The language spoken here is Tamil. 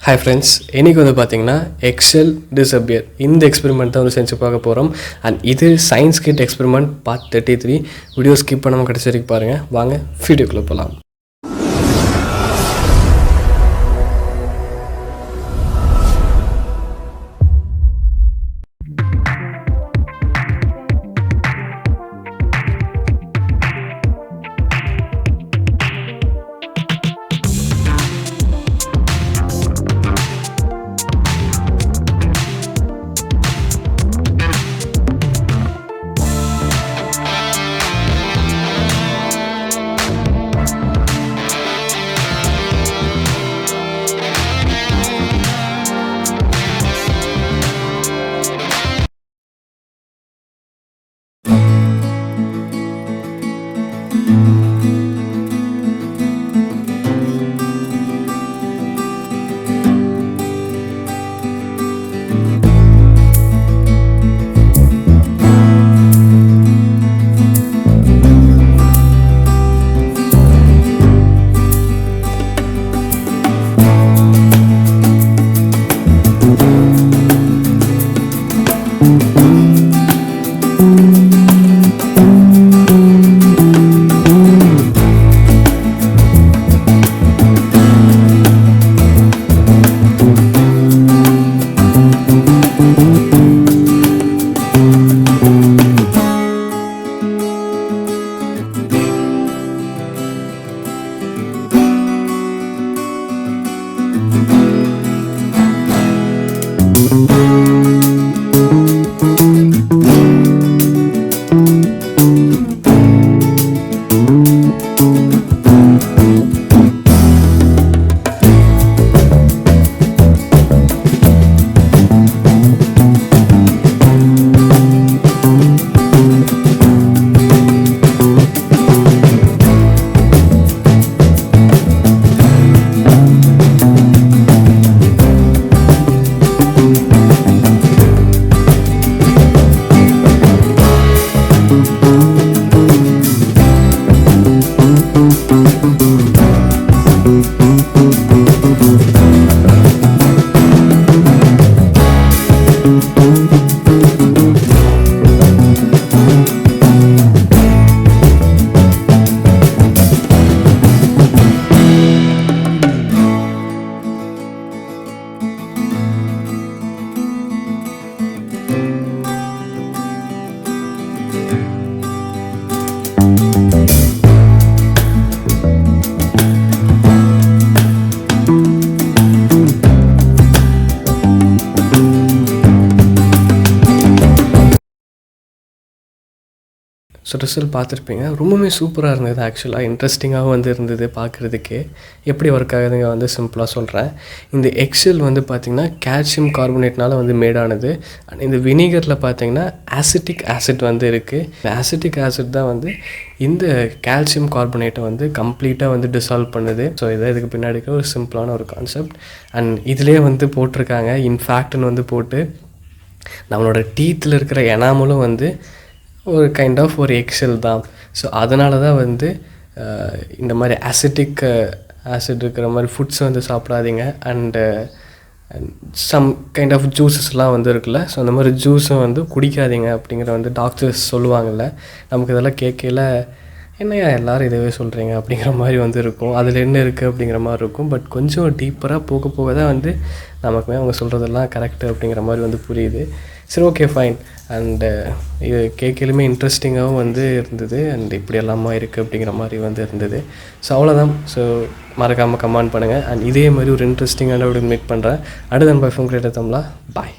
Hi friends, இன்னைக்கு வந்து பாத்தீங்கன்னா Eggshell Disappears இந்த எக்ஸ்பெரிமெண்ட் தான் வந்து செஞ்சு பார்க்க போறோம். and இது science kit experiment part 33. Video skip பண்ணாம கடைசி வரைக்கும் பாருங்க. வாங்க வீடியோக்குள்ள போலாம். ஸோ ரிசல்ட் பார்த்துருப்பீங்க. ரொம்பவுமே சூப்பராக இருந்தது. ஆக்சுவலாக இன்ட்ரெஸ்டிங்காகவும் வந்து இருந்தது பார்க்குறதுக்கே. எப்படி ஒர்க் ஆகுதுங்க வந்து சிம்பிளாக சொல்கிறேன். இந்த எக்ஸெல் வந்து பார்த்திங்கன்னா கால்சியம் கார்பனேட்னால் வந்து மேடானது. அண்ட் இந்த வினிகரில் பார்த்திங்கன்னா ஆசிட்டிக் ஆசிட் வந்து இருக்குது. இந்த ஆசிட்டிக் ஆசிட் தான் வந்து இந்த கால்சியம் கார்பனேட்டை வந்து கம்ப்ளீட்டாக வந்து டிசால்வ் பண்ணுது. ஸோ இதை இதுக்கு பின்னாடி ஒரு சிம்பிளான ஒரு கான்செப்ட். அண்ட் இதிலே வந்து போட்டிருக்காங்க இன்ஃபேக்ட்னு வந்து போட்டு நம்மளோட டீத்தில் இருக்கிற எனாமலும் வந்து ஒரு கைண்ட் ஆஃப் ஒரு எக்ஸெல் தான். ஸோ அதனால தான் வந்து இந்த மாதிரி ஆசிட் இருக்கிற மாதிரி ஃபுட்ஸ் வந்து சாப்பிடாதீங்க. அண்டு சம் கைண்ட் ஆஃப் ஜூஸஸ்லாம் வந்து இருக்குல்ல, ஸோ அந்த மாதிரி ஜூஸும் வந்து குடிக்காதீங்க அப்படிங்கிற வந்து டாக்டர்ஸ் சொல்லுவாங்கள்ல. நமக்கு இதெல்லாம் கேட்கல என்னையா எல்லோரும் இதவே சொல்கிறீங்க அப்படிங்கிற மாதிரி வந்து இருக்கும். அதில் என்ன இருக்குது அப்படிங்கிற மாதிரி இருக்கும். பட் கொஞ்சம் டீப்பராக போக போக தான் வந்து நமக்குமே அவங்க சொல்கிறதெல்லாம் கரெக்டு அப்படிங்கிற மாதிரி வந்து புரியுது. சரி, ஓகே, ஃபைன். அண்டு இது கேட்கலுமே இன்ட்ரெஸ்டிங்காகவும் வந்து இருந்தது. அண்ட் இப்படி எல்லாமா இருக்குது அப்படிங்கிற மாதிரி வந்து இருந்தது. ஸோ அவ்வளோதான். ஸோ மறக்காமல் கமெண்ட் பண்ணுங்கள். அண்ட் இதே மாதிரி ஒரு இன்ட்ரெஸ்டிங்கான வீடியோ மீட் பண்ணுறேன். அடுத்த by from creator Tamizha. Bye.